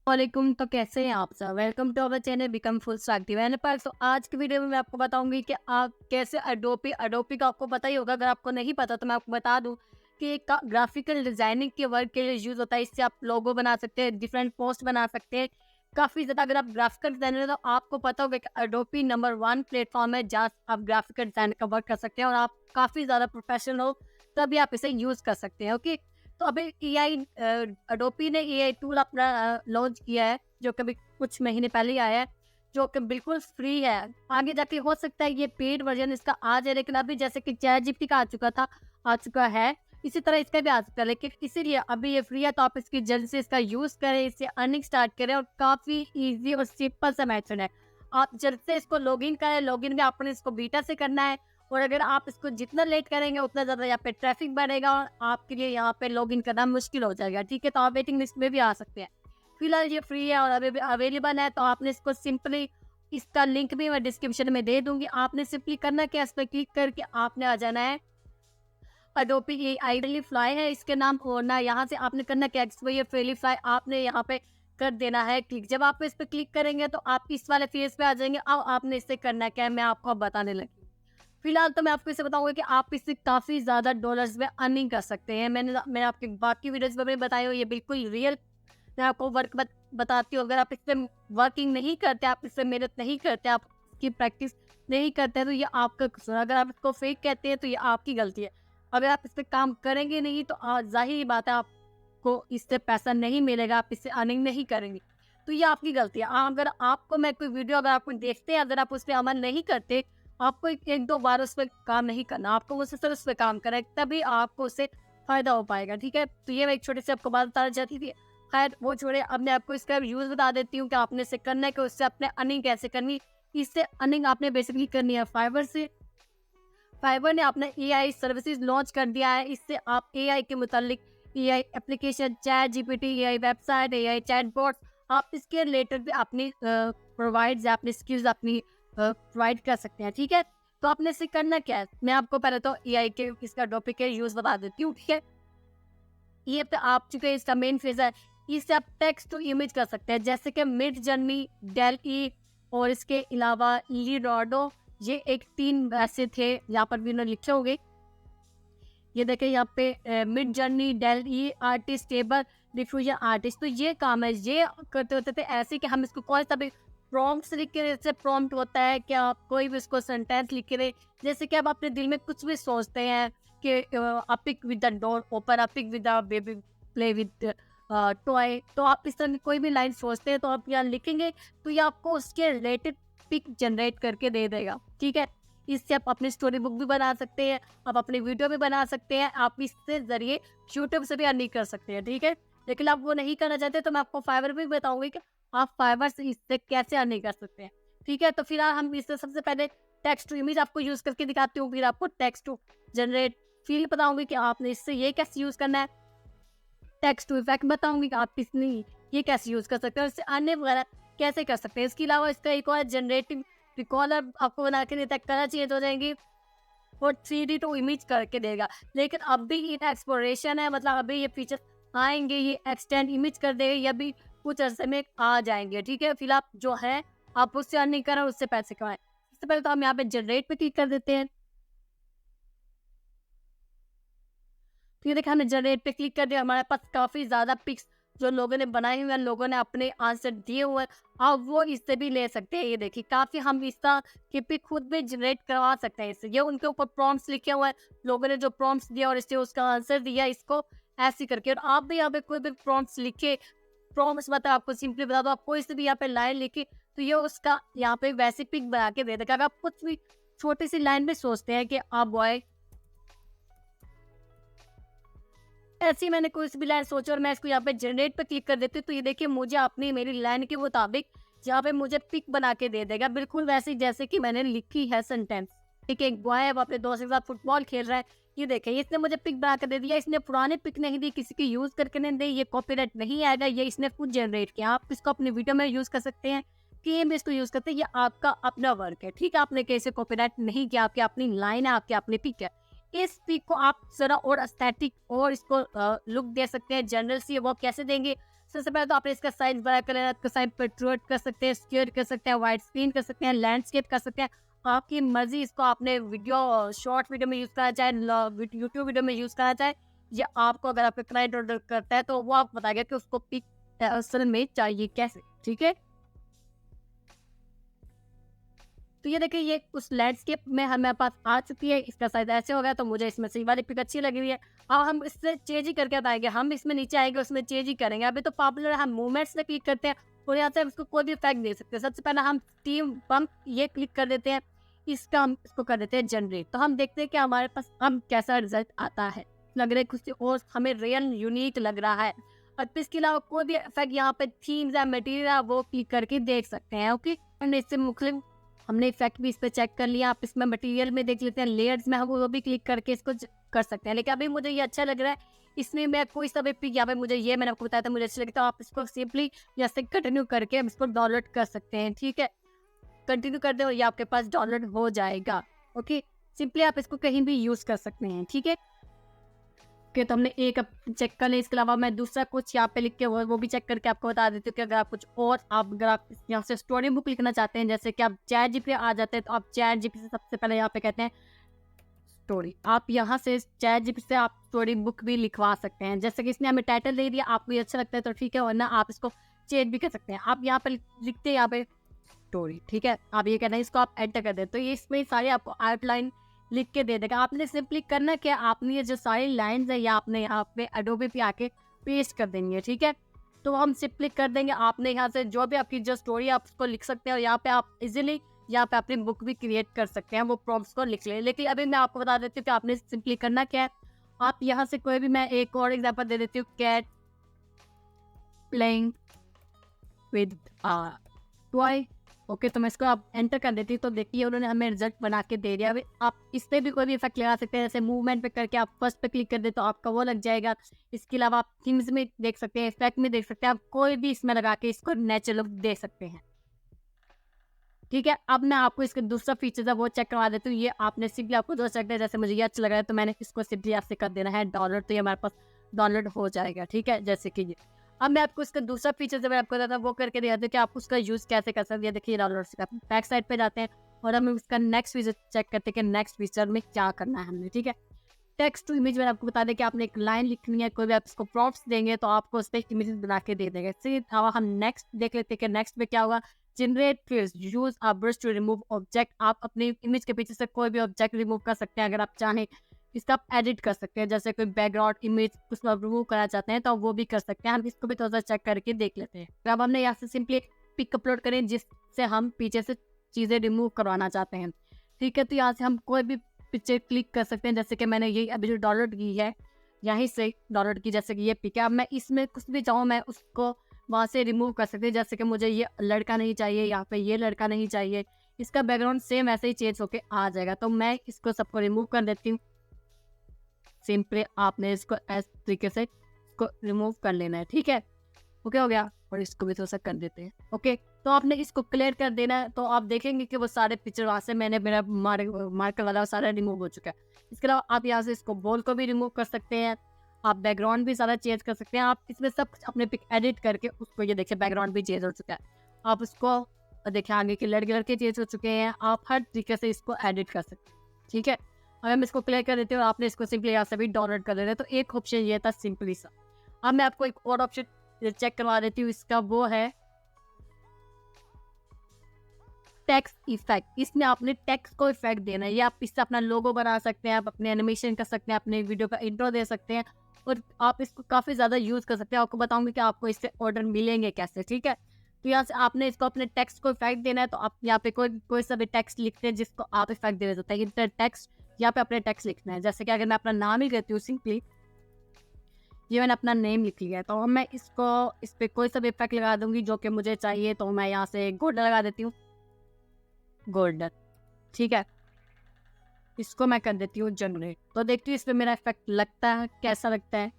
वालेकुम। तो कैसे हैं आप सब? Welcome to our channel become full stack developer. तो आज की वीडियो में मैं आपको बताऊंगी कि आप कैसे अडोपी का आपको पता ही होगा। अगर आपको नहीं पता तो मैं आपको बता दूं कि एक ग्राफिकल डिजाइनिंग के वर्क के लिए यूज होता है। इससे आप लोगो बना सकते हैं, डिफरेंट पोस्ट बना सकते हैं, काफी ज्यादा। अगर आप ग्राफिकल डिजाइनर हैं तो आपको पता होगा कि अडोपी नंबर 1 प्लेटफॉर्म है जहाँ आप ग्राफिकल डिजाइन का वर्क कर सकते हैं और आप काफी ज्यादा प्रोफेशनल हो तभी आप इसे यूज कर सकते हैं। ओके, तो अभी एआई अडोपी ने एआई टूल अपना लॉन्च किया है जो कभी कुछ महीने पहले ही आया है, जो कि बिल्कुल फ्री है। आगे जाके हो सकता है ये पेड वर्जन इसका आ जाए, लेकिन अभी जैसे कि चैट जीपीटी का आ चुका है, इसी तरह इसका भी आ सकता है। लेकिन इसीलिए अभी ये फ्री है तो आप इसकी जल्द से इसका यूज करें, इससे अर्निंग स्टार्ट करें। और काफी इजी और सिंपल सा मेथड है। आप जल्द से इसको लॉगिन करें। लॉगिन भी आपने इसको बीटा से करना है, और अगर आप इसको जितना लेट करेंगे उतना ज़्यादा यहाँ पे ट्रैफिक बढ़ेगा और आपके लिए यहाँ पे लॉगिन करना मुश्किल हो जाएगा। ठीक है, तो आप वेटिंग लिस्ट में भी आ सकते हैं। फिलहाल ये फ्री है और अभी भी अवेलेबल है, तो आपने इसको सिंपली, इसका लिंक भी मैं डिस्क्रिप्शन में दे दूंगी। आपने सिंपली करना क्या, इस पर क्लिक करके आपने आ जाना है अडोबी ये आइडली फ्लाई है इसके नाम। और ना यहाँ से आपने करना क्या, ये फ्रीली फ्लाई आपने यहाँ पे कर देना है क्लिक। जब आप इस पर क्लिक करेंगे तो आप इस वाले फेज पे आ जाएंगे। अब आपने इससे करना क्या है मैं आपको अब बताने लगी। फिलहाल तो मैं आपको इसे बताऊंगा कि आप इससे काफ़ी ज़्यादा डॉलर्स में अर्निंग कर सकते हैं। मैंने आपके बाकी वीडियोज़ में भी बताई हो, ये बिल्कुल रियल। मैं आपको वर्क बताती हूँ। अगर आप इस पर वर्किंग नहीं करते, आप इस पर मेहनत नहीं करते, आप इसकी प्रैक्टिस नहीं करते हैं, तो ये आपका कसूर है। अगर आप इसको फेक कहते हैं तो ये आपकी गलती है। अगर आप इस पर काम करेंगे नहीं तो जाहिर बात है आपको इससे पैसा नहीं मिलेगा, आप इससे अर्निंग नहीं करेंगे, तो ये आपकी गलती है। अगर आपको मैं कोई वीडियो अगर आपको देखते हैं, अगर आप उस पर अमल नहीं करते, आपको एक दो बार उस पर काम नहीं करना, आपको मुसलसल उस पर काम करना है, तभी आपको उससे फायदा हो पाएगा। ठीक है, तो ये मैं एक छोटी सी आपको बात बताना चाहती थी। खैर वो छोड़े, अब मैं आपको इसका यूज बता देती हूँ कि आपने इसे करना है कि उससे अपने अर्निंग कैसे करनी। इससे अर्निंग आपने बेसिकली करनी है फाइवर से। फाइवर ने अपना एआई सर्विसेज लॉन्च कर दिया है। इससे आप एआई के मुतालिक AI application, chat GPT, AI website, AI chatbot, आप इसके रिलेटेड भी अपनी प्रोवाइड अपनी स्किल्स अपनी प्रोवाइड कर सकते हैं। ठीक है, तो आपने इसे करना क्या है, मैं आपको पहले तो एआई के इसका टॉपिक के यूज बता देती हूँ। ठीक है, ये पे आप चुके इसका मेन फेज है। इससे आप टेक्स्ट टू इमेज कर सकते हैं, जैसे कि मिड जर्नी, डेल ई, और इसके अलावा लीडोडो। ये एक 3 वैसे थे, यहाँ पर भी उन्होंने लिखे होंगे। ये देखें यहाँ पे Midjourney, Dall E, artist table, diffusion artist. तो ये काम है, ये करते होते थे ऐसे कि हम इसको कौन सा भी प्रॉम्प्ट्स लिख के, जैसे प्रॉम्प्ट होता है कि आप कोई भी इसको सेंटेंस लिख के, जैसे कि आप अपने दिल में कुछ भी सोचते हैं कि a pick with the dog open, a pick with the baby play with toy, तो आप इस तरह की कोई भी लाइन सोचते हैं तो आप यहाँ लिखेंगे, तो ये आपको उसके रिलेटेड पिक जनरेट करके दे देगा। ठीक है, इससे आप अपनी स्टोरी बुक भी बना सकते हैं, आप अपनी वीडियो भी बना सकते हैं, आप इससे जरिए यूट्यूब से भी अर्निंग कर सकते हैं। ठीक है, लेकिन आप वो नहीं करना चाहते तो मैं आपको फाइवर भी बताऊंगी कि आप फाइवर से इससे कैसे अर्निंग कर सकते हैं। ठीक है, तो फिलहाल हम इससे सबसे पहले टेक्स्ट टू इमेज आपको यूज करके दिखाती हूँ, फिर आपको टेक्स्ट टू जनरेट फील बताऊंगी कि आपने इससे ये कैसे यूज करना है। टेक्स्ट टू इफेक्ट बताऊंगी कि आप इसने ये कैसे यूज कर सकते हैं, और इससे अन्य वगैरह कैसे कर सकते हैं। इसके अलावा इसका एक और जनरेटिव रिकॉलर आपको बना के देता है, कलर चेंज हो जाएंगी और 3D टू इमेज करके देगा। लेकिन अब भी ये एक्सप्लोरेशन है, मतलब अभी ये फीचर आएंगे, ये एक्सटेंड इमेज कर देगा, ये भी कुछ अर्से में आ जाएंगे। ठीक है, फिलहाल जो है आप उससे अर्निंग करें, उससे पैसे कमाएं। सबसे पहले तो हम यहाँ पे जनरेट पे क्लिक कर देते हैं। तो ये देखिए हमने जनरेट पे क्लिक कर दिया, हमारे पास काफ़ी ज़्यादा पिक्स जो लोगों ने बनाए हुए हैं, लोगों ने अपने आंसर दिए हुए हैं, अब वो इससे भी ले सकते हैं। ये देखिए काफ़ी हम इसका कि पिक खुद भी जनरेट करवा सकते हैं इससे। ये उनके ऊपर प्रॉम्प्ट्स लिखे हुए हैं, लोगों ने जो प्रॉम्प्ट्स दिया और इससे उसका आंसर दिया, इसको ऐसे करके। और आप भी यहाँ पे कोई भी प्रॉम्प्ट्स लिखे, प्रॉम्प्ट्स मतलब आपको सिंपली बता दो, आप कोई से भी यहाँ पे लाइन लिखी तो ये उसका यहाँ पे वैसे पिक बना के दे देगा। अगर आप कुछ भी छोटी सी लाइन में सोचते हैं कि आप बॉय, ऐसे ही मैंने कोई भी लाइन सोचा और मैं इसको यहाँ पे जनरेट पे क्लिक कर देती हूँ, तो ये देखिए मुझे अपनी मेरी लाइन के मुताबिक यहाँ पे मुझे पिक बना के दे देगा, बिल्कुल वैसे ही जैसे कि मैंने लिखी है सेंटेंस। ठीक है, एक बॉय है, वो अपने दोस्त के साथ फुटबॉल खेल रहा है। ये देखिए इसने मुझे पिक बना के दे दिया, इसने पुराने पिक नहीं दी, किसी की यूज करके नहीं दी, ये कॉपीराइट नहीं आएगा, ये इसने खुद जनरेट किया। आप इसको अपनी वीडियो में यूज कर सकते हैं, गेम में इसको यूज करते हैं, ये आपका अपना वर्क है। ठीक है, आपने कैसे कॉपीराइट नहीं किया, आपकी अपनी लाइन है, आपकी अपनी पिक है। इस पिक को आप जरा और एस्थेटिक और इसको लुक दे सकते हैं, जनरल सी। वो कैसे देंगे, सबसे पहले तो आपने इसका साइज बड़ा कर लेना, इसका साइज पेट्रोट कर सकते हैं, स्क्वायर कर सकते हैं, वाइड स्क्रीन कर सकते हैं, लैंडस्केप कर सकते हैं। आपकी मर्जी, इसको आपने वीडियो शॉर्ट वीडियो में यूज़ करना चाहे, यूट्यूब वीडियो में यूज़ करना चाहे, या आपको अगर आपका क्लाइंट ऑर्डर करता है तो वो आपको बताएगा कि उसको पिक असल में चाहिए कैसे। ठीक है, तो ये देखिए ये उस लैंडस्केप में हमारे पास आ चुकी है। इसका साइज ऐसे हो गया, तो मुझे इसमें से ये वाली पिक अच्छी लगी हुई है। अब हम इससे चेंज ही करके बताएंगे, हम इसमें नीचे आएंगे उसमें चेंज ही करेंगे। अभी तो पॉपुलर है, हम मूवमेंट्स पे क्लिक करते हैं और यहाँ से हम इसको कोई भी इफेक्ट दे सकते हैं। सबसे पहले हम टीम बम्प ये क्लिक कर देते हैं, इसका हम इसको कर देते हैं जनरेट। तो हम देखते हैं कि हमारे पास हम कैसा रिजल्ट आता है। लग रहा है कुछ और हमें रियल यूनिक लग रहा है। और फिर इसके अलावा कोई भी इफेक्ट यहाँ पे थीम्स या मटेरियल है वो क्लिक करके देख सकते हैं। ओके, हमने इससे मुख्तलिफ हमने इफेक्ट भी इस पर चेक कर लिया। आप इसमें मटेरियल में देख लेते हैं, लेयर्स में हम वो भी क्लिक करके इसको कर सकते हैं। लेकिन अभी मुझे ये अच्छा लग रहा है, इसमें मैं कोई सा भी पिक यहाँ पे मुझे ये मैंने आपको बताया था मुझे अच्छा लगता है। आप इसको सिंपली जैसे कंटिन्यू करके हम इसको डाउनलोड कर सकते हैं। ठीक है, कंटिन्यू कर दे और ये आपके पास डाउनलोड हो जाएगा। ओके, सिंपली आप इसको कहीं भी यूज़ कर सकते हैं। ठीक है, कि तो हमने एक चेक कर लिया। इसके अलावा मैं दूसरा कुछ यहाँ पे लिख के वो भी चेक करके आपको बता देती हूँ कि अगर आप कुछ और अगर आप यहाँ से स्टोरी बुक लिखना चाहते हैं, जैसे कि आप चैट जीपीटी आ जाते हैं, तो आप चैट जीपीटी से सबसे पहले यहाँ पे कहते हैं स्टोरी। आप यहाँ से चैट जीपीटी से आप स्टोरी बुक भी लिखवा सकते हैं। जैसे कि इसने हमें टाइटल दे दिया, आपको ये अच्छा लगता है तो ठीक है, वरना आप इसको चेंज भी कर सकते हैं। आप यहाँ पे लिखते हैं यहाँ पे स्टोरी। ठीक है, आप ये कहना है इसको आप एंटर कर दें तो ये इसमें सारे आपको आउटलाइन लिख के दे देगा। आपने सिंपली करना क्या, आपने ये जो सारी लाइंस है या आपने यहाँ पे एडोबी पे आके पेस्ट कर देनी है। ठीक है, तो हम सिंपली कर देंगे। आपने यहाँ से जो भी आपकी जो स्टोरी आप उसको लिख सकते हैं और यहाँ पे आप इजीली यहाँ पे अपनी बुक भी क्रिएट कर सकते हैं, वो प्रॉम्प्ट्स को लिख लें। लेकिन अभी मैं आपको बता देती हूँ कि आपने सिंपली करना क्या है। आप यहाँ से कोई भी, मैं एक और एग्जाम्पल दे देती हूँ, cat playing with toy. Okay, तो मैं इसको आप एंटर कर देती हूँ तो देखिए उन्होंने हमें रिजल्ट बना के दे दिया। अभी आप इस पर भी कोई भी इफेक्ट लगा सकते हैं, जैसे मूवमेंट पे करके आप फर्स्ट पे क्लिक कर दे तो आपका वो लग जाएगा। इसके अलावा आप थीम्स में देख सकते हैं, इफेक्ट में देख सकते हैं, आप कोई भी इसमें लगा के इसको नेचुरल लुक दे सकते हैं। ठीक है, अब मैं आपको इसके दूसरा फीचर है वो चेक करवा देती हूँ। ये आपने सिंपली आपको जो चेक है, जैसे मुझे ये अच्छा लग रहा है तो मैंने इसको सिंपली आपसे कर देना है डाउनलोड, तो ये हमारे पास डाउनलोड हो जाएगा। ठीक है, जैसे कि ये अब मैं आपको इसका दूसरा फीचर जब मैं आपको बताता हूँ वो करके दिखाती हूँ कि आप उसका यूज़ कैसे कर सकते हैं। देखिए डाउनलोड से बैक साइड पे जाते हैं और हम इसका नेक्स्ट फीचर चेक करते हैं कि नेक्स्ट फीचर में क्या करना है हमने। ठीक है, टेक्स्ट टू इमेज में आपको बता दें कि आपने एक लाइन लिखनी है, कोई भी आप इसको प्रॉम्प्ट्स देंगे तो आपको उस पर इमेज बना के दे देंगे। इसके अलावा हम नेक्स्ट देख लेते हैं कि नेक्स्ट में क्या होगा। Generate fills, use a brush to remove object. आप अपनी इमेज के पीछे से कोई भी ऑब्जेक्ट रिमूव कर सकते हैं अगर आप चाहें। इसका आप एडिट कर सकते हैं, जैसे कोई बैकग्राउंड इमेज कुछ आप रिमूव करना चाहते हैं तो वो भी कर सकते हैं। हम इसको भी थोड़ा सा चेक करके देख लेते हैं। तो अब हमने यहाँ से सिंपली पिक अपलोड करें जिससे हम पीछे से चीज़ें रिमूव करवाना चाहते हैं। ठीक है, तो यहाँ से हम कोई भी पिक्चर क्लिक कर सकते हैं, जैसे कि मैंने ये अभी जो डाउनलोड की है यहीं से डाउनलोड की, जैसे कि ये पिक है। अब मैं इसमें कुछ भी चाहूँ मैं उसको वहाँ से रिमूव कर सकते हैं, जैसे कि मुझे ये लड़का नहीं चाहिए, यहाँ पे ये लड़का नहीं चाहिए, इसका बैकग्राउंड सेम ऐसे ही चेंज होके आ जाएगा। तो मैं इसको सबको रिमूव कर देती हूँ। सिंपली आपने इसको इस तरीके से इसको रिमूव कर लेना है। ठीक है, ओके हो गया, और इसको भी थोड़ा सा कर देते हैं। ओके, तो आपने इसको क्लियर कर देना है तो आप देखेंगे कि वो सारे पिक्चर वहाँ से मैंने मेरा मार्कर वाला सारा रिमूव हो चुका है। इसके अलावा आप यहाँ से इसको बॉल को भी रिमूव कर सकते हैं, आप बैकग्राउंड भी सारा चेंज कर सकते हैं। आप इसमें सब कुछ अपने पिक एडिट करके उसको, ये देखिए बैकग्राउंड भी चेंज हो चुका है। आप उसको देखिए आगे के लड़के लड़के चेंज हो चुके हैं, आप हर तरीके से इसको एडिट कर सकते हैं। ठीक है, अब हम इसको क्लियर कर देते हैं और आपने इसको सिंपली यहाँ से भी डाउनलोड कर देते हैं। तो एक ऑप्शन ये था सिंपली सा। अब मैं आपको एक और ऑप्शन चेक करवा देती हूँ, इसका वो है टेक्स्ट इफेक्ट। इसमें आपने टेक्स्ट को इफेक्ट देना है, ये आप इससे अपना लोगो बना सकते हैं, आप अपने एनिमेशन कर सकते हैं, अपने वीडियो का इंट्रो दे सकते हैं और आप इसको काफ़ी ज़्यादा यूज़ कर सकते हैं। आपको बताऊंगी कि आपको इससे ऑर्डर मिलेंगे कैसे। ठीक है, तो यहाँ से आपने इसको अपने टेक्स्ट को इफेक्ट देना है, तो आप यहाँ पे कोई सा भी टेक्स्ट लिखते हैं जिसको आप इफेक्ट दे सकते हैं। इंटर टेक्स्ट, यहाँ पे अपने टेक्स्ट लिखना है। जैसे कि अगर मैं अपना नाम ही कहती हूँ सिंपली, ये मैंने अपना नेम लिख लिया है, तो मैं इसको इस पर कोई सा भी इफेक्ट लगा दूंगी जो कि मुझे चाहिए। तो मैं यहाँ से गोल्डन लगा देती हूँ, गोल्डन। ठीक है, इसको मैं कर देती हूँ जनरेट, तो देखती हूँ इसमें मेरा इफेक्ट लगता है कैसा लगता है।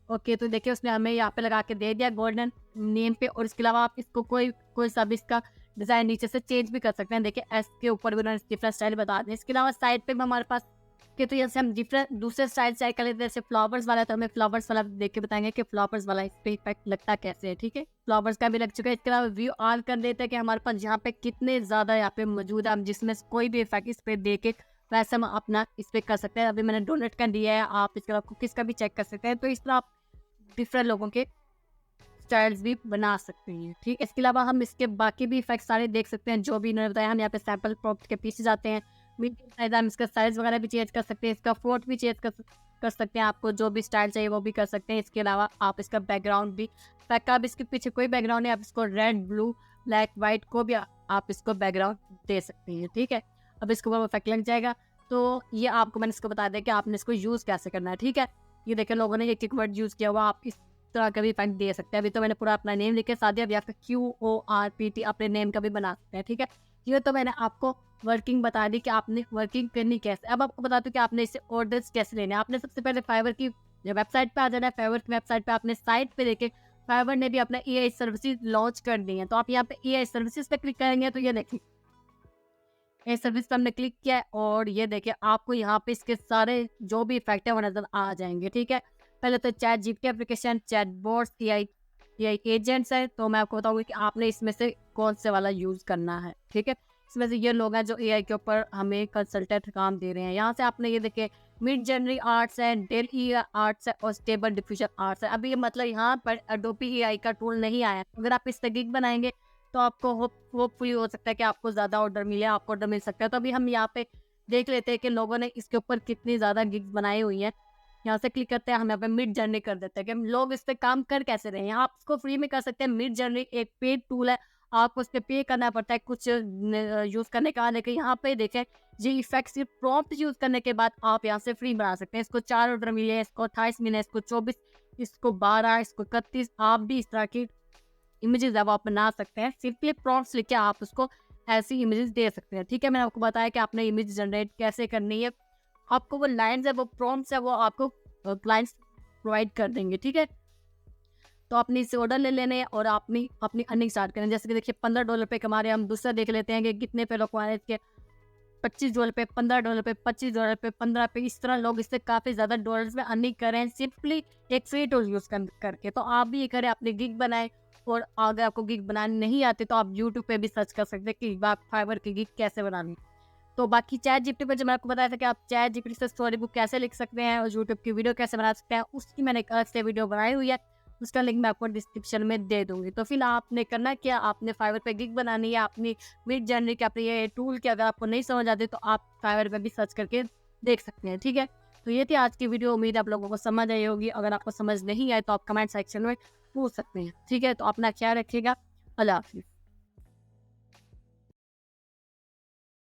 ओके, तो देखिए उसने हमें यहाँ पे लगा के दे दिया गोल्डन नेम पे। और इसके अलावा आप इसको कोई सा भी इसका डिज़ाइन नीचे से चेंज भी कर सकते हैं। देखिए एस के ऊपर भी उन्होंने डिफरेंट स्टाइल बता दें। इसके अलावा साइड पे भी हमारे पास ओके, तो जैसे हम डिफरेंट दूसरे स्टाइल चेक कर लेते हैं, जैसे फ्लावर्स वाला, तो हमें फ्लावर्स वाला देख के बताएंगे कि फ्लावर्स वाला इस पे इफेक्ट लगता कैसे है। ठीक है, फ्लावर्स का भी लग चुका है। इसके अलावा व्यू ऑल कर देते हैं कि हमारे पास यहाँ पे कितने ज़्यादा यहाँ पे मौजूद है, हम जिसमें से कोई भी इफेक्ट इस पे दे के वैसे हम अपना इस पे कर सकते हैं। अभी मैंने डोनेट का दिया है, आप इसके अलावा कुकीज़ का भी चेक कर सकते हैं। तो इस तरह आप डिफरेंट लोगों के स्टाइल्स भी बना सकते हैं। ठीक है, इसके अलावा हम इसके बाकी भी इफेक्ट सारे देख सकते हैं जो भी इन्होंने बताया। हम यहाँ पे सैम्पल प्रॉप्ट के पीछे जाते हैं, मीडियम साइज, हम इसका साइज़ वगैरह भी चेंज कर सकते हैं, इसका फोर्ट भी चेंज कर सकते हैं। आपको जो भी स्टाइल चाहिए वो भी कर सकते हैं। इसके अलावा आप इसका बैकग्राउंड भी पैक, आप इसके पीछे कोई बैकग्राउंड नहीं, आप इसको रेड, ब्लू, ब्लैक, वाइट को भी आप इसको बैकग्राउंड दे सकते हैं। ठीक है, अब इसके ऊपर इफेक्ट लग जाएगा। तो ये आपको मैंने इसको बता दिया कि आपने इसको यूज़ कैसे करना है। ठीक है, ये देखिए लोगों ने एक वर्ड यूज़ किया हुआ, आप इस तरह का भी इफेक्ट दे सकते हैं। अभी तो मैंने पूरा अपना नेम लिख के साथ दिया, या फिर QORPT अपने नेम का भी बना सकते हैं। ठीक है, ये तो मैंने आपको वर्किंग बता दी कि आपने वर्किंग करनी कैसे। अब आपको बता दूं कि आपने इससे ऑर्डर्स कैसे लेने हैं। आपने सबसे पहले फाइवर की वेबसाइट पे आ जाना है। फाइवर की वेबसाइट पे आपने साइट पे देखे फाइवर ने भी अपना AI सर्विसेज लॉन्च कर दी है। तो आप यहाँ पे AI सर्विसेज पे क्लिक करेंगे तो ये देखिए AI सर्विस पे हमने क्लिक किया है, और ये देखिए आपको यहाँ पे इसके सारे जो भी इफेक्ट है वो नजर आ जाएंगे। ठीक है, पहले तो chat GPT application, chat boats, AI agents है। तो मैं आपको बताऊंगी कि आपने इसमें से कौन से वाला यूज करना है। ठीक है, इसमें से ये लोग हैं जो AI के ऊपर हमें कंसल्टेंट काम दे रहे हैं। यहाँ से आपने ये देखे मिड जर्नी आर्ट्स है, डेल ई आर्ट्स है, और स्टेबल डिफ्यूजन आर्ट्स है। अभी ये मतलब यहाँ पर एडोबी AI का टूल नहीं आया। अगर आप इस गिग बनाएंगे तो आपको होपफुली हो सकता है कि आपको ज़्यादा ऑर्डर मिले, आपको ऑर्डर मिल सकता है। तो अभी हम यहाँ पे देख लेते हैं कि लोगों ने इसके ऊपर कितनी ज़्यादा गिग्स बनाई हुई हैं। यहाँ से क्लिक करते हैं, हम यहाँ पे मिड जर्नी कर देते हैं कि हम लोग इस पे काम कर कैसे रहे हैं। आप इसको फ्री में कर सकते हैं। मिड जर्नी एक पेड टूल है, आपको उस पर पे करना पड़ता है कुछ यूज़ करने का। लेकिन यहाँ पे देखें जी इफेक्ट सिर्फ प्रॉम्प्ट यूज़ करने के बाद आप यहाँ से फ्री बना सकते हैं। इसको 4 ऑर्डर मिले, इसको 28 मिले, इसको 24, इसको 12, इसको 31। आप भी इस तरह की इमेजेस है वो आप बना सकते हैं। सिंपली प्रॉम्प्ट्स लिख के आप उसको ऐसी इमेजेस दे सकते हैं। ठीक है, मैंने आपको बताया कि आपने इमेज जनरेट कैसे करनी है। आपको वो लाइन्स है, वो प्रॉम्प्ट्स है, वो आपको क्लाइंट्स प्रोवाइड कर देंगे। ठीक है, तो आपने इससे ऑर्डर ले लेने हैं और अपनी अपनी अर्निंग स्टार्ट करें। जैसे कि देखिए $15 पे कमा रहे हैं हम। दूसरा देख लेते हैं कि कितने पे लोग कमा रहे हैं इसके। $25 पे, $15 पे, $25 पे, 15 पे। इस तरह लोग इससे काफ़ी ज़्यादा डॉलर्स में अर्निंग करें सिंपली एक फ्री टूल यूज़ करके। तो आप भी ये करें, अपनी गिग बनाएं। और अगर आपको गिग बनानी नहीं आती तो आप यूट्यूब पे भी सर्च कर सकते हैं कि आप फाइवर की गिग कैसे बनानी। तो बाकी चैट जीपीटी पर जो मैंने आपको बताया था कि आप चैट जीपीटी से स्टोरी बुक कैसे लिख सकते हैं और यूट्यूब की वीडियो कैसे बना सकते हैं, उसकी मैंने एक अलग से वीडियो बनाई हुई है। उसका लिंक मैं आपको डिस्क्रिप्शन में दे दूंगी। तो फिर आपने करना क्या, आपने फाइवर पे गिग बनानी है अपनी मिड जर्नी के, अपने ये टूल के। अगर आपको नहीं समझ आते तो आप फाइवर पे भी सर्च करके देख सकते हैं। ठीक है, तो ये थी आज की वीडियो। उम्मीद है आप लोगों को समझ आई होगी। अगर आपको समझ नहीं आए तो आप कमेंट सेक्शन में पूछ सकते हैं। ठीक है, तो अपना ख्याल रखिएगा। अल्लाह हाफिज़।